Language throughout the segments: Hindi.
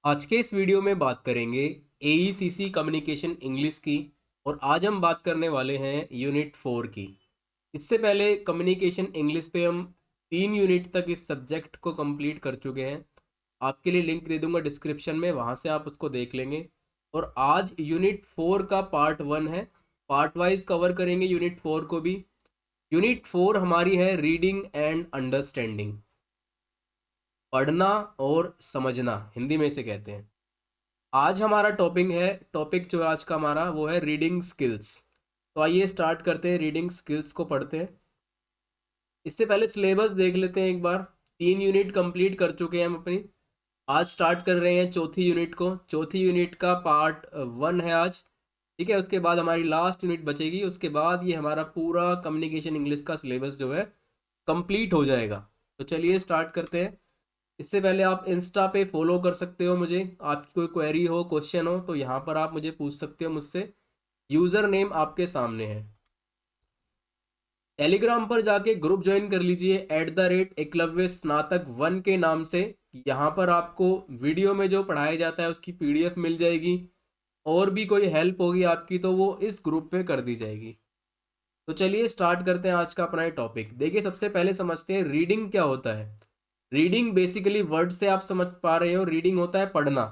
आज के इस वीडियो में बात करेंगे एईसीसी कम्युनिकेशन इंग्लिश की। और आज हम बात करने वाले हैं यूनिट 4 की। इससे पहले कम्युनिकेशन इंग्लिश पे हम 3 यूनिट तक इस सब्जेक्ट को कंप्लीट कर चुके हैं। आपके लिए लिंक दे दूंगा डिस्क्रिप्शन में, वहाँ से आप उसको देख लेंगे। और आज यूनिट 4 का पार्ट 1 है। पार्ट वाइज कवर करेंगे यूनिट 4 को भी। यूनिट 4 हमारी है रीडिंग एंड अंडरस्टैंडिंग, पढ़ना और समझना, हिंदी में इसे कहते हैं। आज हमारा टॉपिक जो आज का हमारा वो है रीडिंग स्किल्स। तो आइए स्टार्ट करते हैं, रीडिंग स्किल्स को पढ़ते हैं। इससे पहले सिलेबस देख लेते हैं एक बार। 3 यूनिट कंप्लीट कर चुके हैं हम अपनी। आज स्टार्ट कर रहे हैं चौथी यूनिट को। चौथी यूनिट का पार्ट 1 है आज। ठीक है, उसके बाद हमारी लास्ट यूनिट बचेगी। उसके बाद ये हमारा पूरा कम्युनिकेशन इंग्लिश का सिलेबस जो है कंप्लीट हो जाएगा। तो चलिए स्टार्ट करते हैं। इससे पहले आप इंस्टा पे फॉलो कर सकते हो मुझे। आपकी कोई क्वेरी हो, क्वेश्चन हो तो यहाँ पर आप मुझे पूछ सकते हो मुझसे। यूज़र नेम आपके सामने है। टेलीग्राम पर जाके ग्रुप ज्वाइन कर लीजिए @एकलव्य स्नातक 1 के नाम से। यहाँ पर आपको वीडियो में जो पढ़ाया जाता है उसकी PDF मिल जाएगी। और भी कोई हेल्प होगी आपकी तो वो इस ग्रुप में कर दी जाएगी। तो चलिए स्टार्ट करते हैं आज का अपना ये टॉपिक। देखिए, सबसे पहले समझते हैं रीडिंग क्या होता है। रीडिंग बेसिकली वर्ड से आप समझ पा रहे हो, रीडिंग होता है पढ़ना।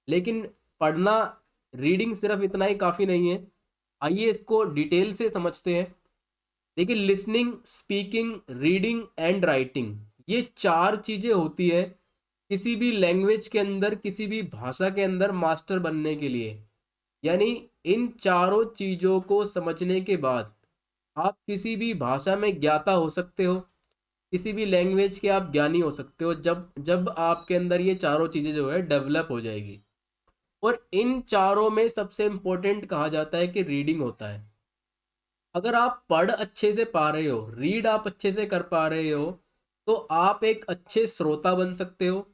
लेकिन पढ़ना, रीडिंग सिर्फ इतना ही काफ़ी नहीं है। आइए इसको डिटेल से समझते हैं। देखिए, listening, speaking, reading and writing, ये 4 चीज़ें होती है किसी भी लैंग्वेज के अंदर, किसी भी भाषा के अंदर मास्टर बनने के लिए। यानी इन चारों चीज़ों को समझने के बाद आप किसी भी भाषा में ज्ञाता हो सकते हो, किसी भी लैंग्वेज के आप ज्ञानी हो सकते हो, जब जब आपके अंदर ये चारों चीज़ें जो है डेवलप हो जाएगी। और इन चारों में सबसे इंपॉर्टेंट कहा जाता है कि रीडिंग होता है। अगर आप पढ़ अच्छे से पा रहे हो, रीड आप अच्छे से कर पा रहे हो, तो आप एक अच्छे श्रोता बन सकते हो,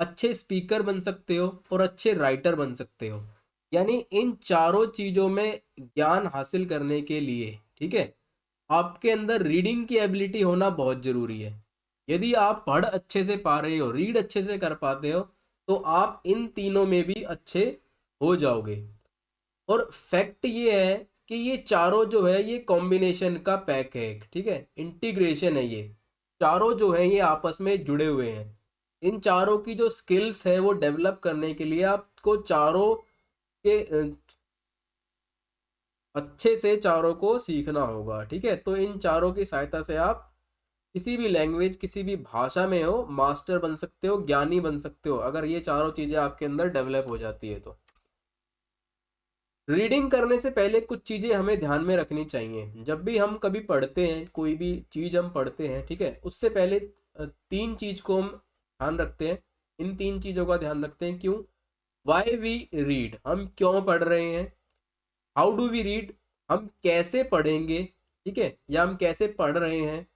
अच्छे स्पीकर बन सकते हो और अच्छे राइटर बन सकते हो। यानी इन चारों चीज़ों में ज्ञान हासिल करने के लिए, ठीक है, आपके अंदर रीडिंग की एबिलिटी होना बहुत ज़रूरी है। यदि आप पढ़ अच्छे से पा रहे हो, रीड अच्छे से कर पाते हो, तो आप इन तीनों में भी अच्छे हो जाओगे। और फैक्ट ये है कि ये चारों जो है ये कॉम्बिनेशन का पैक है एक, ठीक है, इंटीग्रेशन है ये। चारों जो है ये आपस में जुड़े हुए हैं। इन चारों की जो स्किल्स है वो डेवलप करने के लिए आपको चारों के अच्छे से चारों को सीखना होगा। ठीक है, तो इन चारों की सहायता से आप किसी भी लैंग्वेज, किसी भी भाषा में हो, मास्टर बन सकते हो, ज्ञानी बन सकते हो, अगर ये चारों चीज़ें आपके अंदर डेवलप हो जाती है तो। रीडिंग करने से पहले कुछ चीज़ें हमें ध्यान में रखनी चाहिए। जब भी हम कभी पढ़ते हैं, कोई भी चीज़ हम पढ़ते हैं, ठीक है, उससे पहले 3 चीज़ को हम ध्यान रखते हैं। इन 3 चीज़ों का ध्यान रखते हैं। क्यों? वाई वी रीड, हम क्यों पढ़ रहे हैं। हाउ डू वी रीड, हम कैसे पढ़ेंगे, ठीक है, या हम कैसे पढ़ रहे हैं।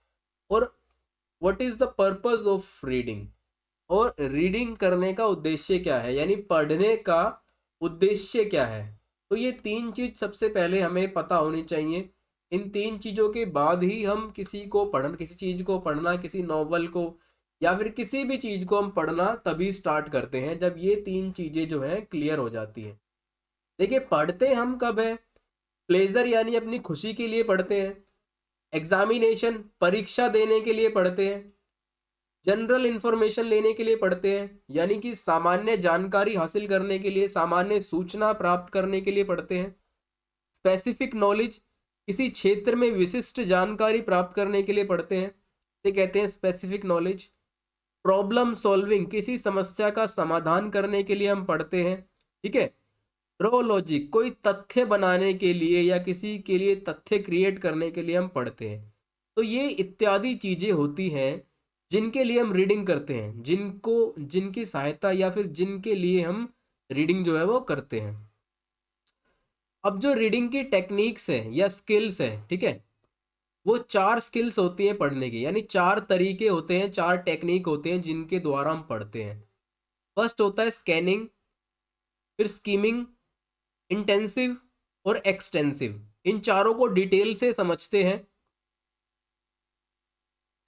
और what is the purpose of reading, और रीडिंग करने का उद्देश्य क्या है, यानी पढ़ने का उद्देश्य क्या है। तो ये 3 चीज़ सबसे पहले हमें पता होनी चाहिए। इन 3 चीज़ों के बाद ही हम किसी चीज़ को पढ़ना, किसी नॉवल को या फिर किसी भी चीज़ को हम पढ़ना तभी स्टार्ट करते हैं जब ये 3 चीज़ें जो हैं क्लियर हो जाती हैं। देखिए, पढ़ते हम कब है? प्लेजर यानी अपनी खुशी के लिए पढ़ते हैं। एग्जामिनेशन, परीक्षा देने के लिए पढ़ते हैं। जनरल इंफॉर्मेशन लेने के लिए पढ़ते हैं, यानी कि सामान्य जानकारी हासिल करने के लिए, सामान्य सूचना प्राप्त करने के लिए पढ़ते हैं। स्पेसिफिक नॉलेज, किसी क्षेत्र में विशिष्ट जानकारी प्राप्त करने के लिए पढ़ते हैं, इसे कहते हैं स्पेसिफिक नॉलेज। प्रॉब्लम सॉल्विंग, किसी समस्या का समाधान करने के लिए हम पढ़ते हैं। ठीक है। रो लॉजिक, कोई तथ्य बनाने के लिए या किसी के लिए तथ्य क्रिएट करने के लिए हम पढ़ते हैं। तो ये इत्यादि चीज़ें होती हैं जिनके लिए हम रीडिंग करते हैं, जिनकी सहायता या फिर जिनके लिए हम रीडिंग जो है वो करते हैं। अब जो रीडिंग की टेक्निक्स है या स्किल्स है, ठीक है, वो 4 स्किल्स होती हैं पढ़ने की, यानी 4 तरीके होते हैं, 4 टेक्निक होते हैं जिनके द्वारा हम पढ़ते हैं। फर्स्ट होता है स्कैनिंग, फिर स्कीमिंग, इंटेंसिव और एक्सटेंसिव। इन चारों को डिटेल से समझते हैं।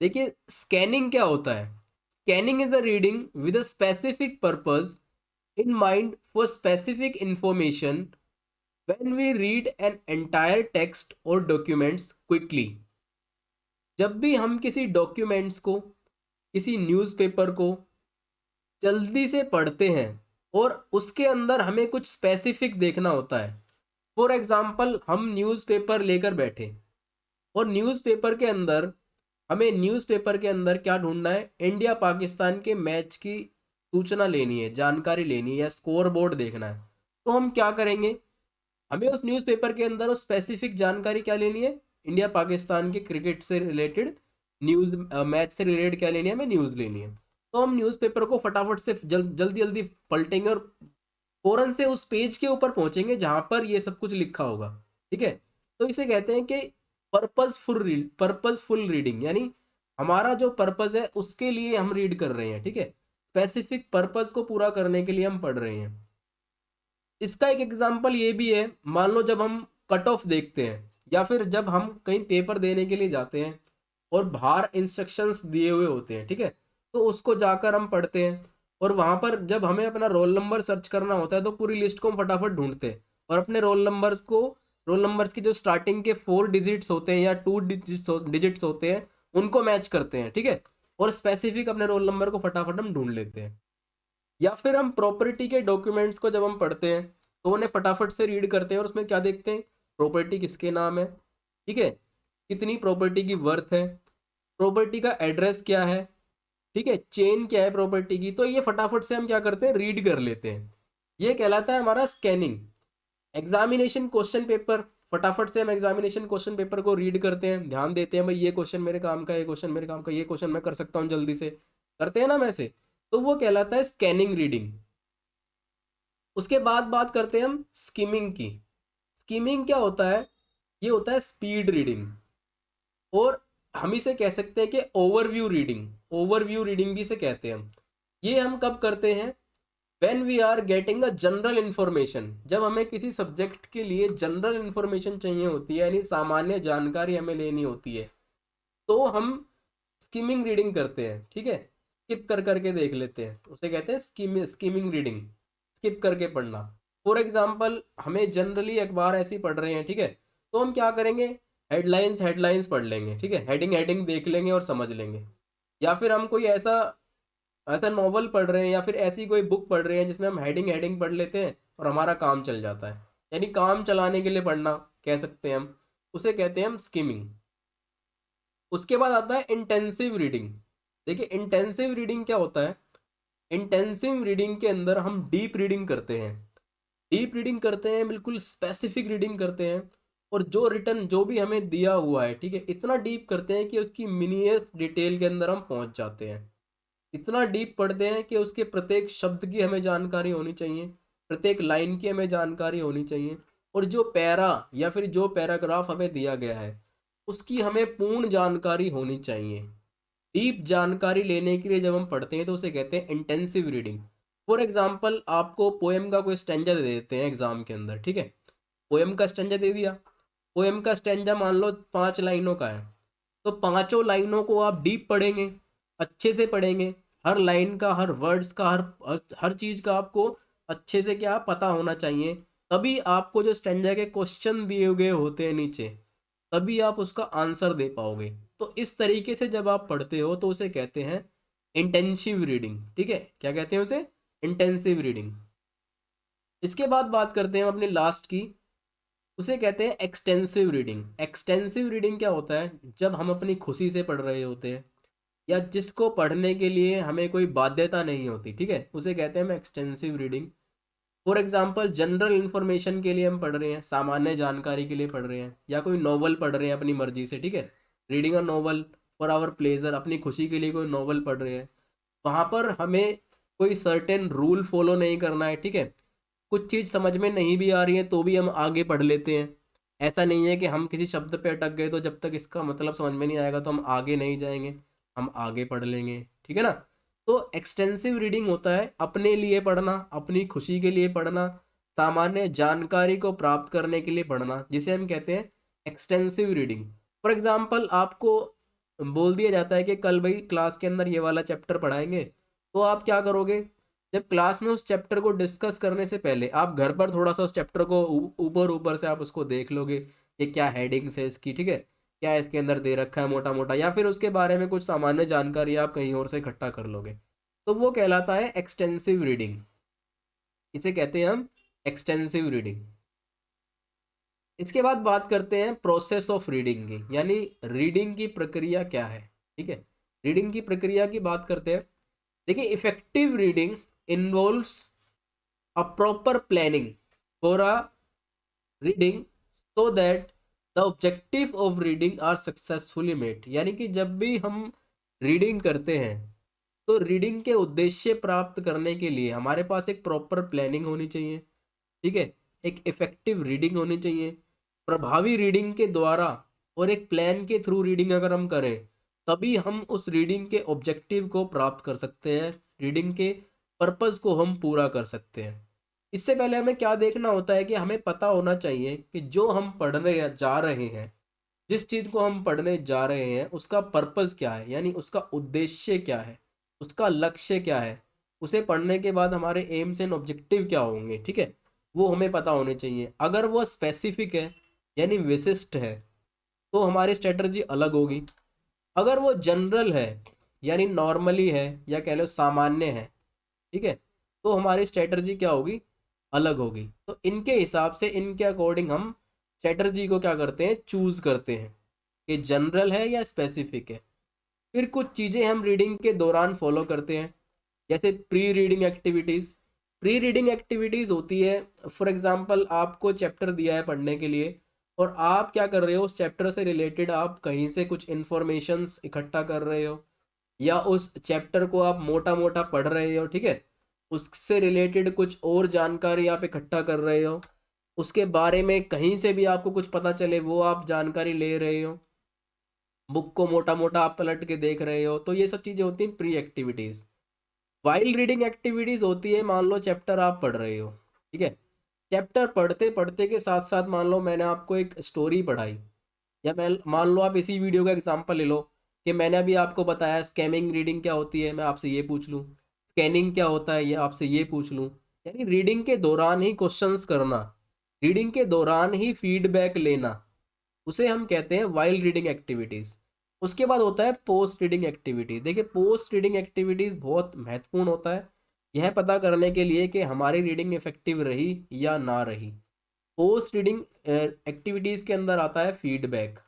देखिए, स्कैनिंग क्या होता है? Scanning is a reading with a specific purpose in mind for specific information when we read an entire text or documents quickly। जब भी हम किसी डॉक्यूमेंट्स को, किसी न्यूज़पेपर को जल्दी से पढ़ते हैं और उसके अंदर हमें कुछ स्पेसिफिक देखना होता है। फॉर एग्जाम्पल, हम न्यूज़पेपर लेकर बैठे और न्यूज़पेपर के अंदर क्या ढूंढना है, इंडिया पाकिस्तान के मैच की सूचना लेनी है, जानकारी लेनी है या स्कोर बोर्ड देखना है। तो हम क्या करेंगे, हमें उस न्यूज़पेपर के अंदर उस स्पेसिफिक जानकारी क्या लेनी है, इंडिया पाकिस्तान के क्रिकेट से रिलेटेड न्यूज़, मैच से रिलेटेड क्या लेनी है, हमें न्यूज़ लेनी है। तो हम न्यूज़पेपर को फटाफट से जल्दी जल्दी पलटेंगे और फौरन से उस पेज के ऊपर पहुंचेंगे जहां पर ये सब कुछ लिखा होगा। ठीक है, तो इसे कहते हैं कि पर्पसफुल रीडिंग, यानी हमारा जो पर्पस है उसके लिए हम रीड कर रहे हैं। ठीक है, स्पेसिफिक पर्पस को पूरा करने के लिए हम पढ़ रहे हैं। इसका एक एग्जांपल ये भी है, मान लो जब हम कट ऑफ देखते हैं या फिर जब हम कहीं पेपर देने के लिए जाते हैं और बाहर इंस्ट्रक्शंस दिए हुए होते हैं। ठीक है, तो उसको जाकर हम पढ़ते हैं और वहां पर जब हमें अपना रोल नंबर सर्च करना होता है तो पूरी लिस्ट को हम फटाफट ढूंढते हैं और अपने रोल नंबर्स की जो स्टार्टिंग के 4 डिजिट्स होते हैं या 2 डिजिट्स होते हैं उनको मैच करते हैं। ठीक है, और स्पेसिफिक अपने रोल नंबर को फटाफट हम ढूंढ लेते हैं। या फिर हम प्रॉपर्टी के डॉक्यूमेंट्स को जब हम पढ़ते हैं तो उन्हें फटाफट से रीड करते हैं और उसमें क्या देखते हैं, प्रॉपर्टी किसके नाम है, ठीक है, कितनी प्रॉपर्टी की वर्थ है, प्रॉपर्टी का एड्रेस क्या है, ठीक है, चेन क्या है प्रॉपर्टी की। तो ये फटाफट से हम क्या करते हैं, रीड कर लेते हैं। ये कहलाता है हमारा स्कैनिंग। एग्जामिनेशन क्वेश्चन पेपर, फटाफट से हम एग्जामिनेशन क्वेश्चन पेपर को रीड करते हैं, ध्यान देते हैं भाई ये क्वेश्चन मेरे काम का, ये क्वेश्चन मेरे काम का, ये क्वेश्चन मैं कर सकता हूँ जल्दी से, करते हैं ना वैसे, तो वो कहलाता है स्कैनिंग रीडिंग। उसके बाद बात करते हैं हम स्किमिंग की। स्किमिंग क्या होता है, ये होता है स्पीड रीडिंग, और हम इसे कह सकते हैं कि ओवरव्यू रीडिंग भी इसे कहते हैं हम। ये हम कब करते हैं, when we are getting a general information, जब हमें किसी सब्जेक्ट के लिए जनरल इंफॉर्मेशन चाहिए होती है, यानी सामान्य जानकारी हमें लेनी होती है, तो हम स्किमिंग रीडिंग करते हैं। ठीक है, स्किप कर करके देख लेते हैं, उसे कहते हैं स्किमिंग रीडिंग, स्किप करके पढ़ना। फॉर एग्जाम्पल, हमें जनरली अखबार ऐसी पढ़ रहे हैं, ठीक है, तो हम क्या करेंगे, हेडलाइंस पढ़ लेंगे। ठीक है, हेडिंग देख लेंगे और समझ लेंगे। या फिर हम कोई ऐसा ऐसा नॉवल पढ़ रहे हैं या फिर ऐसी कोई बुक पढ़ रहे हैं जिसमें हम हेडिंग पढ़ लेते हैं और हमारा काम चल जाता है, यानी काम चलाने के लिए पढ़ना कह सकते हैं हम, उसे कहते हैं हम स्किमिंग। उसके बाद आता है इंटेंसिव रीडिंग। देखिए इंटेंसिव रीडिंग क्या होता है, इंटेंसिव रीडिंग के अंदर हम डीप रीडिंग करते हैं, बिल्कुल स्पेसिफिक रीडिंग करते हैं, और जो भी हमें दिया हुआ है, ठीक है, इतना डीप करते हैं कि उसकी मिनिएस्ट डिटेल के अंदर हम पहुंच जाते हैं। इतना डीप पढ़ते हैं कि उसके प्रत्येक शब्द की हमें जानकारी होनी चाहिए, प्रत्येक लाइन की हमें जानकारी होनी चाहिए, और जो पैरा या फिर जो पैराग्राफ हमें दिया गया है उसकी हमें पूर्ण जानकारी होनी चाहिए। डीप जानकारी लेने के लिए जब हम पढ़ते हैं तो उसे कहते हैं इंटेंसिव रीडिंग। फॉर एग्जाम्पल, आपको पोएम का कोई स्टेंजा दे देते हैं एग्जाम के अंदर, ठीक है, पोएम का स्टेंजा दे दिया, पोएम का स्टेंजा मान लो 5 लाइनों का है, तो पांचों लाइनों को आप डीप पढ़ेंगे, अच्छे से पढ़ेंगे, हर लाइन का, हर वर्ड्स का, हर चीज का आपको अच्छे से क्या पता होना चाहिए, तभी आपको जो स्टेंजा के क्वेश्चन दिए गए होते हैं नीचे, तभी आप उसका आंसर दे पाओगे। तो इस तरीके से जब आप पढ़ते हो तो उसे कहते हैं इंटेंसिव रीडिंग। ठीक है, क्या कहते हैं उसे, इंटेंसिव रीडिंग। इसके बाद बात करते हैं हम अपनी लास्ट की, उसे कहते हैं एक्सटेंसिव रीडिंग। एक्सटेंसिव रीडिंग क्या होता है, जब हम अपनी खुशी से पढ़ रहे होते हैं या जिसको पढ़ने के लिए हमें कोई बाध्यता नहीं होती, ठीक है, उसे कहते हैं हम extensive reading. For example, general information के लिए हम पढ़ रहे हैं, सामान्य जानकारी के लिए पढ़ रहे हैं, या कोई नॉवल पढ़ रहे हैं अपनी मर्जी से, ठीक है, reading a novel for our pleasure, अपनी खुशी के लिए कोई नॉवल पढ़ रहे हैं, वहाँ पर हमें कोई सर्टेन रूल फॉलो नहीं करना है। ठीक है, कुछ चीज़ समझ में नहीं भी आ रही है तो भी हम आगे पढ़ लेते हैं। ऐसा नहीं है कि हम किसी शब्द पे अटक गए तो जब तक इसका मतलब समझ में नहीं आएगा तो हम आगे नहीं जाएंगे, हम आगे पढ़ लेंगे। ठीक है ना, तो एक्सटेंसिव रीडिंग होता है अपने लिए पढ़ना, अपनी खुशी के लिए पढ़ना, सामान्य जानकारी को प्राप्त करने के लिए पढ़ना, जिसे हम कहते हैं एक्सटेंसिव रीडिंग। फॉर एग्जाम्पल, आपको बोल दिया जाता है कि कल भाई क्लास के अंदर ये वाला चैप्टर पढ़ाएंगे, तो आप क्या करोगे, जब क्लास में उस चैप्टर को डिस्कस करने से पहले आप घर पर थोड़ा सा उस चैप्टर को ऊपर ऊपर से आप उसको देख लोगे, ये क्या हेडिंग्स है इसकी, ठीक है, क्या इसके अंदर दे रखा है मोटा मोटा, या फिर उसके बारे में कुछ सामान्य जानकारी आप कहीं और से इकट्ठा कर लोगे, तो वो कहलाता है एक्सटेंसिव रीडिंग। इसे कहते हैं हम एक्सटेंसिव रीडिंग। इसके बाद बात करते हैं प्रोसेस ऑफ रीडिंग की, यानी रीडिंग की प्रक्रिया क्या है। ठीक है, रीडिंग की प्रक्रिया की बात करते हैं। देखिए, effective reading involves a proper planning for a reading so that the objective of reading are successfully met. यानी कि जब भी हम रीडिंग करते हैं तो रीडिंग के उद्देश्य प्राप्त करने के लिए हमारे पास एक प्रॉपर प्लानिंग होनी चाहिए। ठीक है, एक इफेक्टिव रीडिंग होनी चाहिए। प्रभावी रीडिंग के द्वारा और एक प्लान के थ्रू रीडिंग अगर हम करें तभी हम उस रीडिंग के ऑब्जेक्टिव को प्राप्त कर सकते हैं, रीडिंग के पर्पस को हम पूरा कर सकते हैं। इससे पहले हमें क्या देखना होता है कि हमें पता होना चाहिए कि जो हम पढ़ने जा रहे हैं, जिस चीज़ को हम पढ़ने जा रहे हैं उसका पर्पस क्या है, यानी उसका उद्देश्य क्या है, उसका लक्ष्य क्या है, उसे पढ़ने के बाद हमारे एम्स एंड ऑब्जेक्टिव क्या होंगे। ठीक है, वो हमें पता होने चाहिए। अगर वो स्पेसिफिक है यानी विशिष्ट है तो हमारी स्ट्रेटजी अलग होगी। अगर वो जनरल है यानी नॉर्मली है या कह लो सामान्य है, ठीक है, तो हमारी स्ट्रेटजी क्या होगी, अलग होगी। तो इनके हिसाब से, इनके अकॉर्डिंग हम स्ट्रेटजी को क्या करते हैं, चूज करते हैं कि जनरल है या स्पेसिफिक है। फिर कुछ चीज़ें हम रीडिंग के दौरान फॉलो करते हैं, जैसे pre reading activities. Pre reading activities होती है, फॉर एग्जांपल आपको चैप्टर दिया है पढ़ने के लिए और आप क्या कर रहे हो, उस चैप्टर से रिलेटेड आप कहीं से कुछ इन्फॉर्मेशंस इकट्ठा कर रहे हो या उस चैप्टर को आप मोटा मोटा पढ़ रहे हो। ठीक है, उससे रिलेटेड कुछ और जानकारी आप इकट्ठा कर रहे हो, उसके बारे में कहीं से भी आपको कुछ पता चले वो आप जानकारी ले रहे हो, बुक को मोटा मोटा आप पलट के देख रहे हो। तो ये सब चीज़ें होती हैं pre activities. While reading activities होती है, मान लो चैप्टर आप पढ़ रहे हो, ठीक है, चैप्टर पढ़ते पढ़ते के साथ साथ मान लो मैंने आपको एक स्टोरी पढ़ाई, या मैं मान लो आप इसी वीडियो का एग्जांपल ले लो कि मैंने अभी आपको बताया स्कैमिंग रीडिंग क्या होती है, मैं आपसे ये पूछ लूँ, स्कैनिंग क्या होता है ये आपसे ये पूछ लूँ। यानी रीडिंग के दौरान ही क्वेश्चंस करना, रीडिंग के दौरान ही फीडबैक लेना, उसे हम कहते हैं वाइल रीडिंग एक्टिविटीज़। उसके बाद होता है पोस्ट रीडिंग एक्टिविटीज। देखिए, पोस्ट रीडिंग एक्टिविटीज़ बहुत महत्वपूर्ण होता है यह पता करने के लिए कि हमारी रीडिंग इफेक्टिव रही या ना रही। पोस्ट रीडिंग एक्टिविटीज़ के अंदर आता है फीडबैक,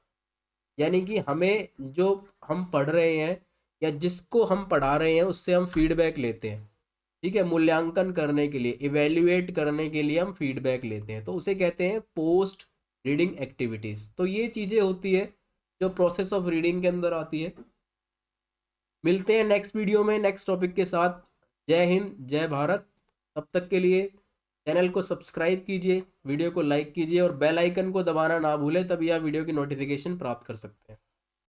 यानी कि हमें जो हम पढ़ रहे हैं या जिसको हम पढ़ा रहे हैं उससे हम फीडबैक लेते हैं। ठीक है, मूल्यांकन करने के लिए, इवेल्युएट करने के लिए हम फीडबैक लेते हैं, तो उसे कहते हैं पोस्ट रीडिंग एक्टिविटीज़। तो ये चीज़ें होती है जो प्रोसेस ऑफ रीडिंग के अंदर आती है। मिलते हैं नेक्स्ट वीडियो में नेक्स्ट टॉपिक के साथ। जय हिंद, जय भारत। तब तक के लिए चैनल को सब्सक्राइब कीजिए, वीडियो को लाइक कीजिए और बेल आइकन को दबाना ना भूलें, तभी आप वीडियो की नोटिफिकेशन प्राप्त कर सकते हैं।